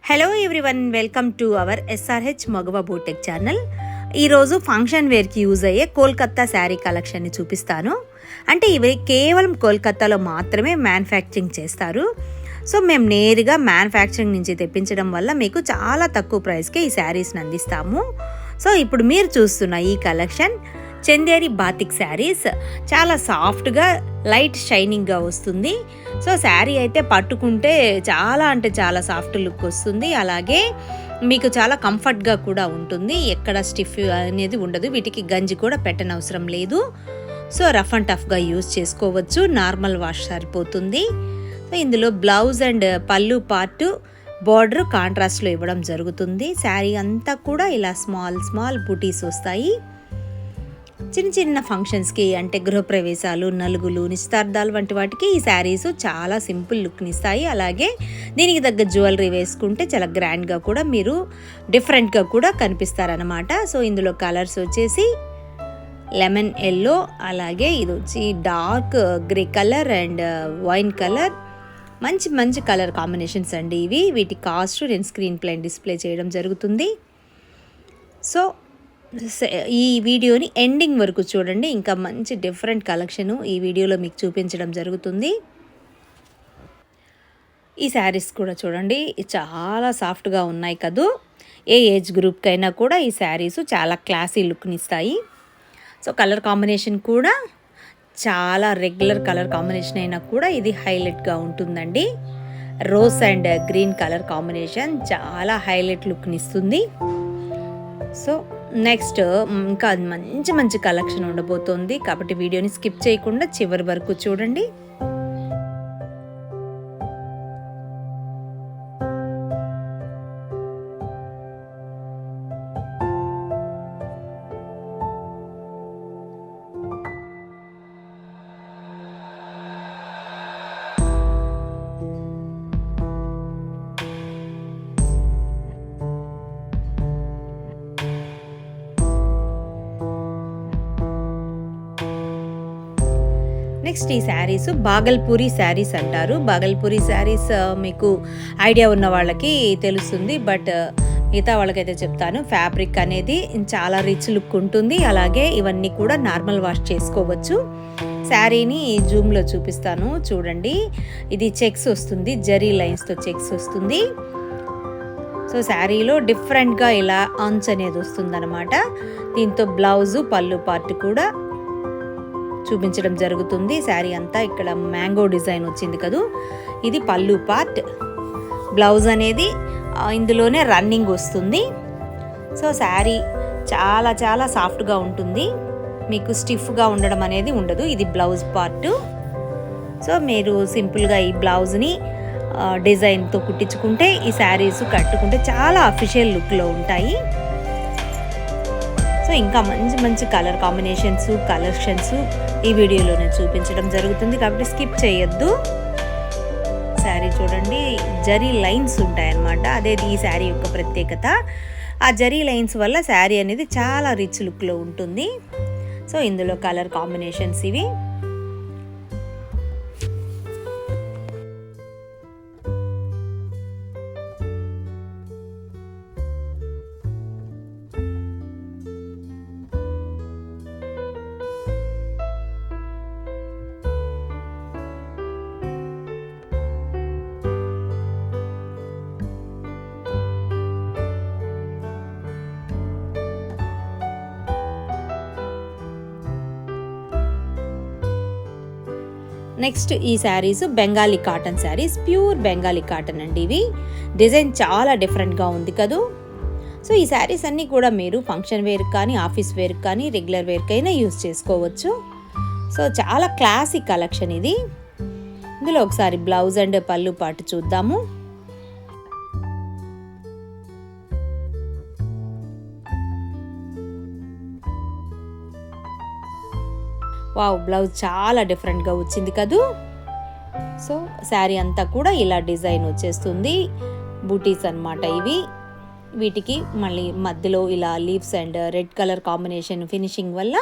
Hello everyone, welcome to our SRH మగవ boutique channel. ఈరోజు function వేర్కి యూజ్ అయ్యే కోల్కత్తా శారీ కలెక్షన్ని చూపిస్తాను. అంటే ఇవి కేవలం కోల్కత్తాలో మాత్రమే మ్యానుఫ్యాక్చరింగ్ చేస్తారు. సో మేము నేరుగా మ్యానుఫ్యాక్చరింగ్ నుంచి తెప్పించడం వల్ల మీకు చాలా తక్కువ ప్రైస్కే ఈ శారీస్ని అందిస్తాము. సో ఇప్పుడు మీరు చూస్తున్న ఈ కలెక్షన్ చందేరి బాతిక్ శారీస్. చాలా సాఫ్ట్గా లైట్ షైనింగ్గా వస్తుంది. సో శారీ అయితే పట్టుకుంటే చాలా అంటే చాలా సాఫ్ట్ లుక్ వస్తుంది. అలాగే మీకు చాలా కంఫర్ట్గా కూడా ఉంటుంది. ఎక్కడ స్టిఫ్ అనేది ఉండదు. వీటికి గంజి కూడా పెట్టనవసరం లేదు. సో రఫ్ అండ్ టఫ్గా యూజ్ చేసుకోవచ్చు. నార్మల్ వాష్ సరిపోతుంది. సో ఇందులో బ్లౌజ్ అండ్ పళ్ళు పార్టు బార్డర్ కాంట్రాస్ట్లో ఇవ్వడం జరుగుతుంది. శారీ అంతా కూడా ఇలా స్మాల్ స్మాల్ బూటీస్ వస్తాయి. చిన్న చిన్న ఫంక్షన్స్కి అంటే గృహప్రవేశాలు, నలుగులు, నిశ్చితార్థాలు వంటి వాటికి ఈ శారీస్ చాలా సింపుల్ లుక్ని ఇస్తాయి. అలాగే దీనికి తగ్గ జ్యువెలరీ వేసుకుంటే చాలా గ్రాండ్గా కూడా మీరు డిఫరెంట్గా కూడా కనిపిస్తారనమాట. సో ఇందులో కలర్స్ వచ్చేసి లెమన్ ఎల్లో, అలాగే ఇది వచ్చి dark grey colour and wine colour. మంచి మంచి కలర్ కాంబినేషన్స్ అండి ఇవి. వీటి కాస్ట్ నేను స్క్రీన్ పైన డిస్ప్లే చేయడం జరుగుతుంది. సో ఈ వీడియోని ఎండింగ్ వరకు చూడండి. ఇంకా మంచి డిఫరెంట్ కలెక్షను ఈ వీడియోలో మీకు చూపించడం జరుగుతుంది. ఈ శారీస్ కూడా చూడండి, చాలా సాఫ్ట్గా ఉన్నాయి కదూ. ఏ ఏజ్ గ్రూప్కైనా కూడా ఈ శారీస్ చాలా క్లాసీ లుక్ని ఇస్తాయి. సో కలర్ కాంబినేషన్ కూడా చాలా రెగ్యులర్ కలర్ కాంబినేషన్ అయినా కూడా ఇది హైలైట్గా ఉంటుందండి. Rose and green colour combination చాలా హైలైట్ లుక్ని ఇస్తుంది. సో నెక్స్ట్ ఇంకా మంచి మంచి కలెక్షన్ ఉండబోతోంది. కాబట్టి వీడియోని స్కిప్ చేయకుండా చివరి వరకు చూడండి. నెక్స్ట్ ఈ శారీస్ బాగల్పూరి శారీస్ అంటారు. బాగల్పూరి శారీస్ మీకు ఐడియా ఉన్న వాళ్ళకి తెలుస్తుంది, బట్ మిగతా వాళ్ళకైతే చెప్తాను. ఫ్యాబ్రిక్ అనేది చాలా రిచ్ లుక్ ఉంటుంది. అలాగే ఇవన్నీ కూడా నార్మల్ వాష్ చేసుకోవచ్చు. శారీని జూమ్లో చూపిస్తాను చూడండి. ఇది చెక్స్ వస్తుంది, జరీ లైన్స్తో చెక్స్ వస్తుంది. సో శారీలో డిఫరెంట్గా ఇలా అంచ్ అనేది వస్తుందన్నమాట. దీంతో బ్లౌజు పళ్ళు పార్ట్ కూడా చూపించడం జరుగుతుంది. శారీ అంతా ఇక్కడ మ్యాంగో డిజైన్ వచ్చింది కదూ. ఇది పళ్ళు పార్ట్. బ్లౌజ్ అనేది ఇందులోనే రన్నింగ్ వస్తుంది. సో శారీ చాలా చాలా సాఫ్ట్గా ఉంటుంది. మీకు స్టిఫ్గా ఉండడం అనేది ఉండదు. ఇది బ్లౌజ్ పార్ట్. సో మీరు సింపుల్గా ఈ బ్లౌజ్ని డిజైన్తో కుట్టించుకుంటే ఈ శారీస్ కట్టుకుంటే చాలా అఫీషియల్ లుక్లో ఉంటాయి. సో ఇంకా మంచి మంచి కలర్ కాంబినేషన్స్, కలెక్షన్స్ ఈ వీడియోలోనే చూపించడం జరుగుతుంది. కాబట్టి స్కిప్ చేయొద్దు. శారీ చూడండి, జరీ లైన్స్ ఉంటాయన్నమాట. అదే ఈ శారీ యొక్క ప్రత్యేకత. ఆ జరీ లైన్స్ వల్ల శారీ అనేది చాలా రిచ్ లుక్లో ఉంటుంది. సో ఇందులో కలర్ కాంబినేషన్స్ ఇవి. నెక్స్ట్ ఈ saris Bengali cotton saris, pure Bengali cotton అండి ఇవి. డిజైన్ చాలా డిఫరెంట్గా ఉంది కదూ. సో ఈ శారీస్ అన్నీ కూడా మీరు ఫంక్షన్ వేర్కి కానీ, ఆఫీస్ వేర్కి కానీ, రెగ్యులర్ వేర్కి అయినా యూజ్ చేసుకోవచ్చు. సో చాలా క్లాసిక్ కలెక్షన్ ఇది. ఇందులో ఒకసారి బ్లౌజ్ అండ్ పళ్ళు పాటు చూద్దాము. వావ్, బ్లౌజ్ చాలా డిఫరెంట్గా వచ్చింది కదూ. సో శారీ అంతా కూడా ఇలా డిజైన్ వచ్చేస్తుంది. బూటీస్ అన్నమాట ఇవి. వీటికి మళ్ళీ మధ్యలో ఇలా leaves and red colour combination finishing వల్ల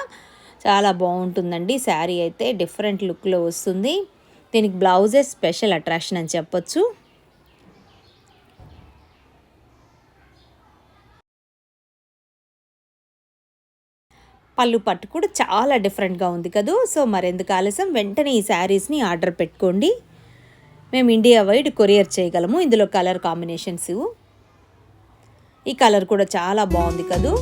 చాలా బాగుంటుందండి. శారీ అయితే డిఫరెంట్ లుక్లో వస్తుంది. దీనికి బ్లౌజే స్పెషల్ అట్రాక్షన్ అని చెప్పొచ్చు. పళ్ళు పట్టు కూడా చాలా డిఫరెంట్గా ఉంది కదూ. సో మరెందుకు ఆలస్యం, వెంటనే ఈ శారీస్ని ఆర్డర్ పెట్టుకోండి. మేము ఇండియా వైడ్ కొరియర్ చేయగలము. ఇందులో కలర్ కాంబినేషన్స్, ఈ కలర్ కూడా చాలా బాగుంది కదూ.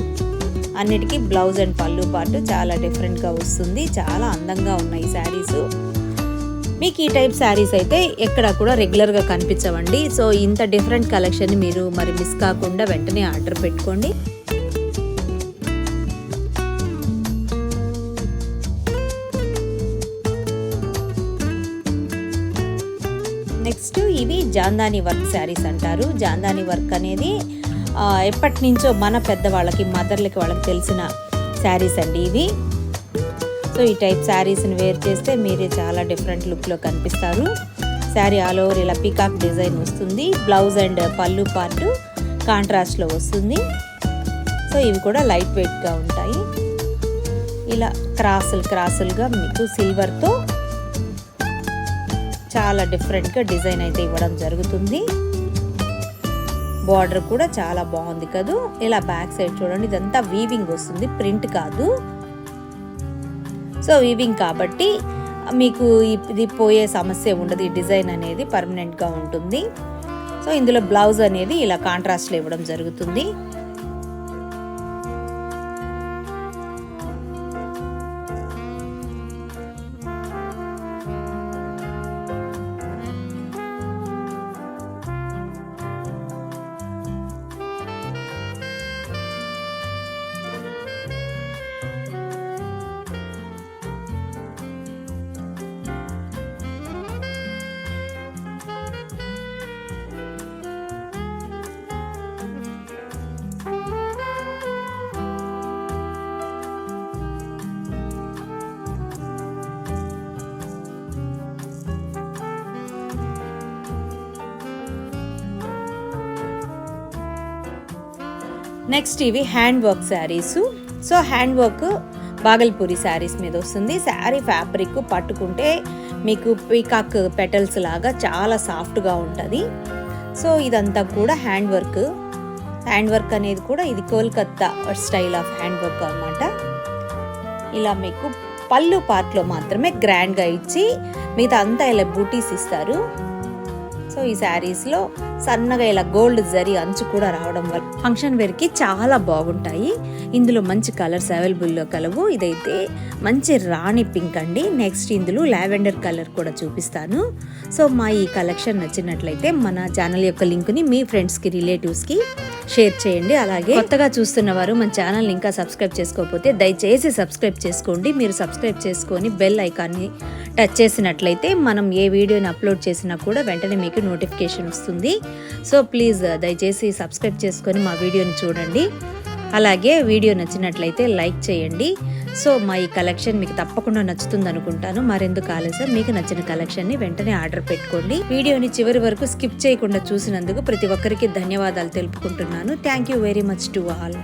అన్నిటికీ బ్లౌజ్ అండ్ పళ్ళు పాటు చాలా డిఫరెంట్గా వస్తుంది. చాలా అందంగా ఉన్నాయి శారీసు. మీకు ఈ టైప్ శారీస్ అయితే ఎక్కడ కూడా రెగ్యులర్గా కనిపించవండి. సో ఇంత డిఫరెంట్ కలెక్షన్ని మీరు మరి మిస్ కాకుండా వెంటనే ఆర్డర్ పెట్టుకోండి. నెక్స్ట్ ఇవి జాందాని వర్క్ శారీస్ అంటారు. జాందాని వర్క్ అనేది ఎప్పటి నుంచో మన పెద్దవాళ్ళకి, మదర్లకి, వాళ్ళకి తెలిసిన శారీస్ అండి ఇవి. సో ఈ టైప్ శారీస్ని వేర్ చేస్తే మీరే చాలా డిఫరెంట్ లుక్లో కనిపిస్తారు. శారీ ఆల్ ఓవర్ ఇలా పీకాక్ డిజైన్ వస్తుంది. బ్లౌజ్ అండ్ పళ్ళు పార్ట్ కాంట్రాస్ట్లో వస్తుంది. సో ఇవి కూడా లైట్ వెయిట్గా ఉంటాయి. ఇలా క్రాసులుగా మీకు సిల్వర్తో చాలా డిఫరెంట్గా డిజైన్ అయితే ఇవ్వడం జరుగుతుంది. బార్డర్ కూడా చాలా బాగుంది కదూ. ఇలా బ్యాక్ సైడ్ చూడండి, ఇదంతా వీవింగ్ వస్తుంది, ప్రింట్ కాదు. సో వీవింగ్ కాబట్టి మీకు ఇది పోయే సమస్య ఉండదు. ఈ డిజైన్ అనేది పర్మనెంట్గా ఉంటుంది. సో ఇందులో బ్లౌజ్ అనేది ఇలా కాంట్రాస్ట్లో ఇవ్వడం జరుగుతుంది. నెక్స్ట్ ఇవి hand work saris. So hand work Bhagalpuri saris మీద వస్తుంది. శారీ ఫ్యాబ్రిక్ పట్టుకుంటే మీకు పీకాక్ పెటల్స్ లాగా చాలా సాఫ్ట్గా ఉంటుంది. సో ఇదంతా కూడా హ్యాండ్ వర్క్. హ్యాండ్ వర్క్ అనేది కూడా ఇది Kolkata style of hand work అన్నమాట. ఇలా మీకు పళ్ళు పార్ట్లో మాత్రమే గ్రాండ్గా ఇచ్చి మిగతా అంతా ఇలా బూటీస్ ఇస్తారు. సో ఈ శారీస్లో సన్నగా ఇలా గోల్డ్ జరీ అంచు కూడా రావడం వల్ల ఫంక్షన్ వేర్కి చాలా బాగుంటాయి. ఇందులో మంచి కలర్స్ అవైలబుల్లో కలవు. ఇదైతే మంచి రాణి పింక్ అండి. నెక్స్ట్ ఇందులో లావెండర్ కలర్ కూడా చూపిస్తాను. సో మా ఈ కలెక్షన్ నచ్చినట్లయితే మన ఛానల్ యొక్క లింక్ని మీ ఫ్రెండ్స్కి, రిలేటివ్స్కి షేర్ చేయండి. అలాగే కొత్తగా చూస్తున్న వారు మన ఛానల్ ఇంకా సబ్స్క్రైబ్ చేసుకోకపోతే దయచేసి సబ్స్క్రైబ్ చేసుకోండి. మీరు సబ్స్క్రైబ్ చేసుకొని బెల్ ఐకాన్ని టచ్ చేసినట్లయితే మనం ఏ వీడియోని అప్లోడ్ చేసినా కూడా వెంటనే మీకు నోటిఫికేషన్ వస్తుంది. సో ప్లీజ్ దయచేసి సబ్స్క్రైబ్ చేసుకొని మా వీడియోని చూడండి. అలాగే వీడియో నచ్చినట్లయితే లైక్ చేయండి. సో మా ఈ కలెక్షన్ మీకు తప్పకుండా నచ్చుతుంది అనుకుంటాను. మరెందుకు ఆలస్యం, మీకు నచ్చిన కలెక్షన్ని వెంటనే ఆర్డర్ పెట్టుకోండి. వీడియోని చివరి వరకు స్కిప్ చేయకుండా చూసినందుకు ప్రతి ఒక్కరికి ధన్యవాదాలు తెలుపుకుంటున్నాను. Thank you very much to all.